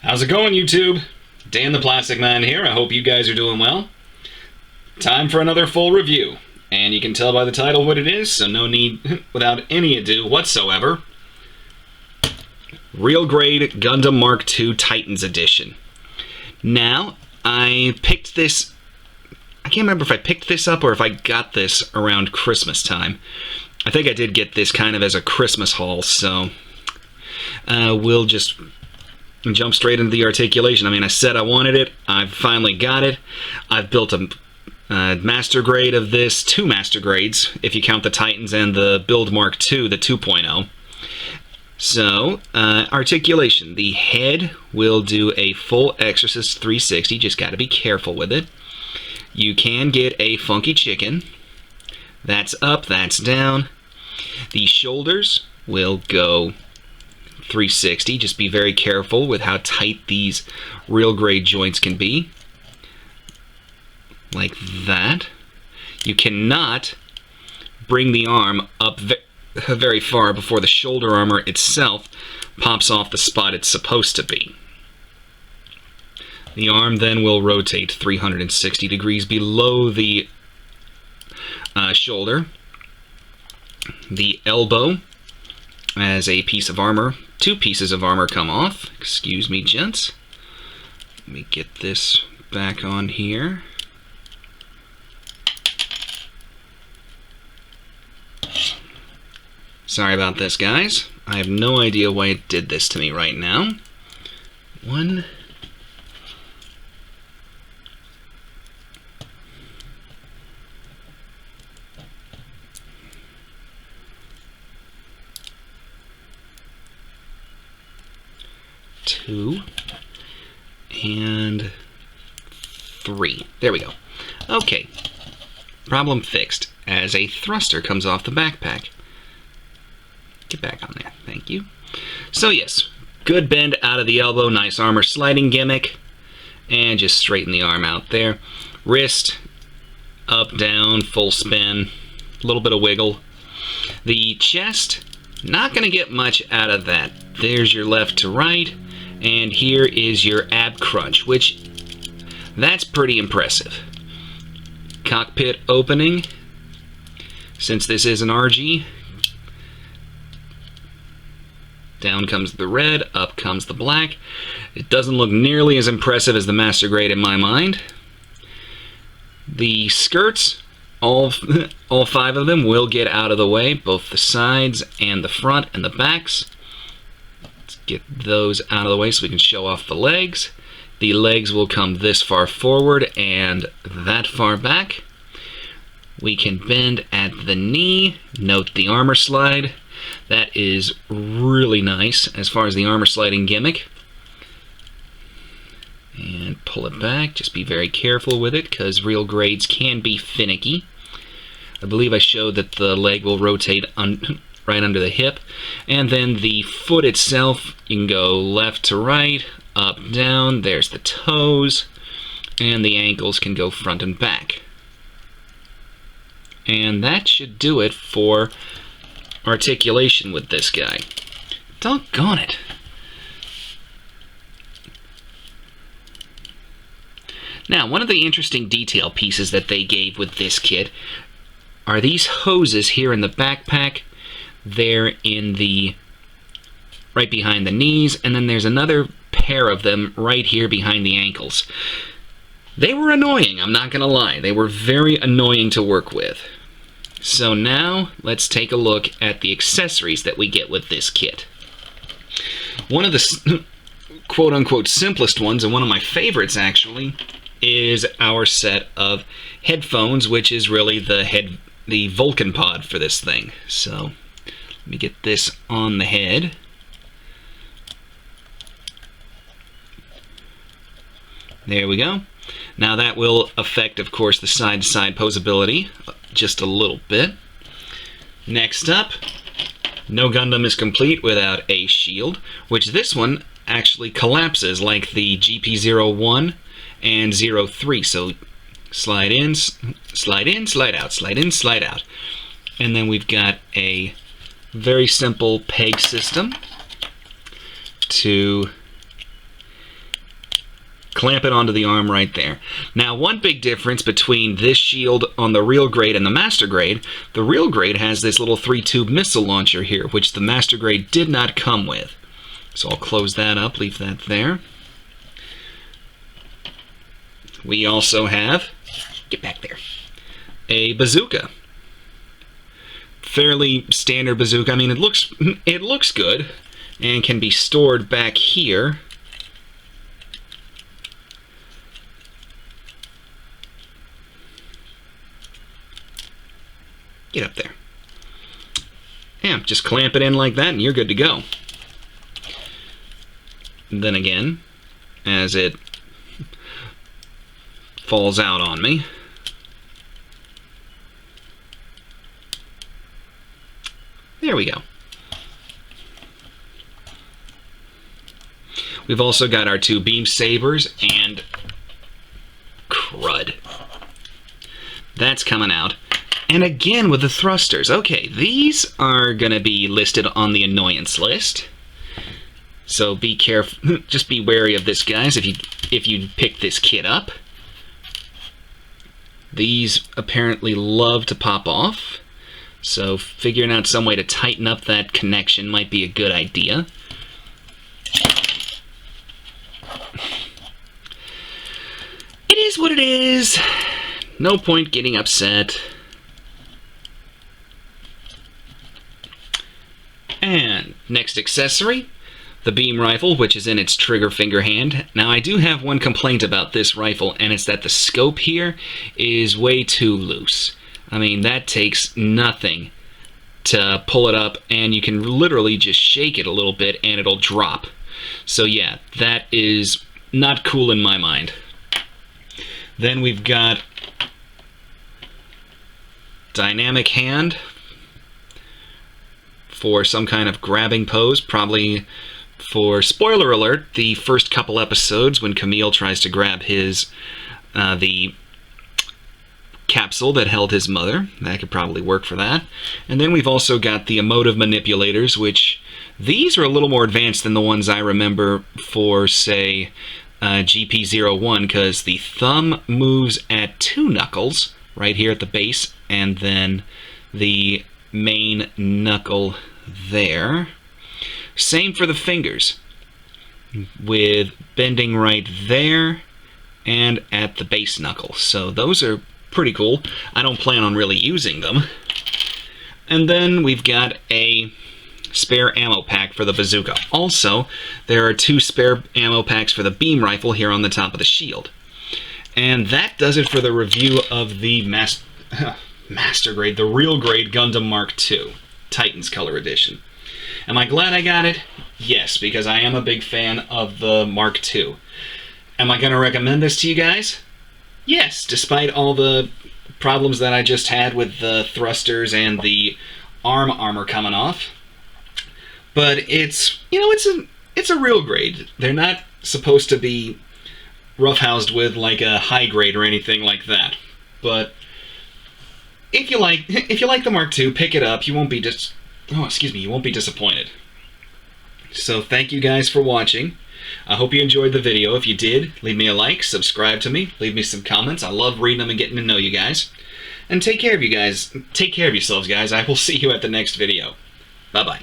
How's it going, YouTube? Dan the Plastic Man here. I hope you guys are doing well. Time for another full review. And you can tell by the title what it is, so no need, without any ado whatsoever. Real Grade Gundam Mark II Titans Edition. Now, I picked this... I can't remember if I picked this up or if I got this around Christmas time. I think I did get this kind of as a Christmas haul, so... we'll just jump straight into the articulation. I mean, I said I wanted it. I've finally got it. I've built a master grade of this, two master grades, if you count the Titans and the Build Mark II, the 2.0. So, articulation. The head will do a full Exorcist 360, just got to be careful with it. You can get a funky chicken. That's up, that's down. The shoulders will go 360. Just be very careful with how tight these real grade joints can be. Like that. You cannot bring the arm up very far before the shoulder armor itself pops off the spot it's supposed to be. The arm then will rotate 360 degrees below the shoulder. The elbow as a piece of armor. Two pieces of armor come off. Excuse me, gents. Let me get this back on here. Sorry about this, guys. I have no idea why it did this to me right now. One. Two. And three. There we go. Okay. Problem fixed. As a thruster comes off the backpack. Get back on there. Thank you. So yes, good bend out of the elbow, nice armor sliding gimmick, and just straighten the arm out there. Wrist, up, down, full spin, a little bit of wiggle. The chest, not going to get much out of that. There's your left to right, and here is your ab crunch, which, that's pretty impressive. Cockpit opening, since this is an RG, down comes the red, up comes the black. It doesn't look nearly as impressive as the master grade in my mind. The skirts, all five of them will get out of the way, both the sides and the front and the backs. Let's get those out of the way so we can show off the legs. The legs will come this far forward and that far back. We can bend at the knee. Note the armor slide. That is really nice as far as the armor sliding gimmick. And pull it back. Just be very careful with it because real grades can be finicky. I believe I showed that the leg will rotate right under the hip. And then the foot itself, you can go left to right, up, down. There's the toes. And the ankles can go front and back. And that should do it for articulation with this guy. Doggone it. Now, one of the interesting detail pieces that they gave with this kit are these hoses here in the backpack. They're in the right behind the knees, and then there's another pair of them right here behind the ankles. They were annoying, I'm not gonna lie. They were very annoying to work with. So now, let's take a look at the accessories that we get with this kit. One of the quote-unquote simplest ones, and one of my favorites actually, is our set of headphones, which is really the Vulcan pod for this thing. So, let me get this on the head. There we go. Now that will affect, of course, the side-to-side posability just a little bit. Next up, no Gundam is complete without a shield, which this one actually collapses like the GP01 and 03. So slide in, slide in, slide out, slide in, slide out. And then we've got a very simple peg system to clamp it onto the arm right there. Now, one big difference between this shield on the real grade and the master grade, the real grade has this little 3-tube missile launcher here, which the master grade did not come with. So I'll close that up, leave that there. We also have, get back there, a bazooka. Fairly standard bazooka. I mean, it looks good and can be stored back here. Get up there. Yeah, just clamp it in like that and you're good to go. And then again, as it falls out on me, there we go. We've also got our 2 beam sabers and crud. That's coming out. And again with the thrusters. Okay, these are gonna be listed on the annoyance list. So be careful, just be wary of this, guys, if you pick this kit up. These apparently love to pop off. So figuring out some way to tighten up that connection might be a good idea. It is what it is. No point getting upset. And next accessory, the beam rifle, which is in its trigger finger hand. Now I do have one complaint about this rifle, and it's that the scope here is way too loose. I mean, that takes nothing to pull it up, and you can literally just shake it a little bit and it'll drop. So yeah, that is not cool in my mind. Then we've got dynamic hand for some kind of grabbing pose, probably for, spoiler alert, the first couple episodes when Camille tries to grab his, the capsule that held his mother. That could probably work for that. And then we've also got the emotive manipulators, which these are a little more advanced than the ones I remember for, say, GP01, because the thumb moves at 2 knuckles right here at the base, and then the main knuckle there. Same for the fingers, with bending right there and at the base knuckle. So those are pretty cool. I don't plan on really using them. And then we've got a spare ammo pack for the bazooka. Also, there are 2 spare ammo packs for the beam rifle here on the top of the shield. And that does it for the review of the master grade, the real grade Gundam Mark II, Titans Color Edition. Am I glad I got it? Yes, because I am a big fan of the Mark II. Am I going to recommend this to you guys? Yes, despite all the problems that I just had with the thrusters and the arm armor coming off. But it's, you know, it's a real grade. They're not supposed to be roughhoused with like a high grade or anything like that. But if you like the Mark II, pick it up. You won't be you won't be disappointed. So thank you guys for watching. I hope you enjoyed the video. If you did, leave me a like, subscribe to me, leave me some comments. I love reading them and getting to know you guys. And take care of you guys. Take care of yourselves, guys. I will see you at the next video. Bye-bye.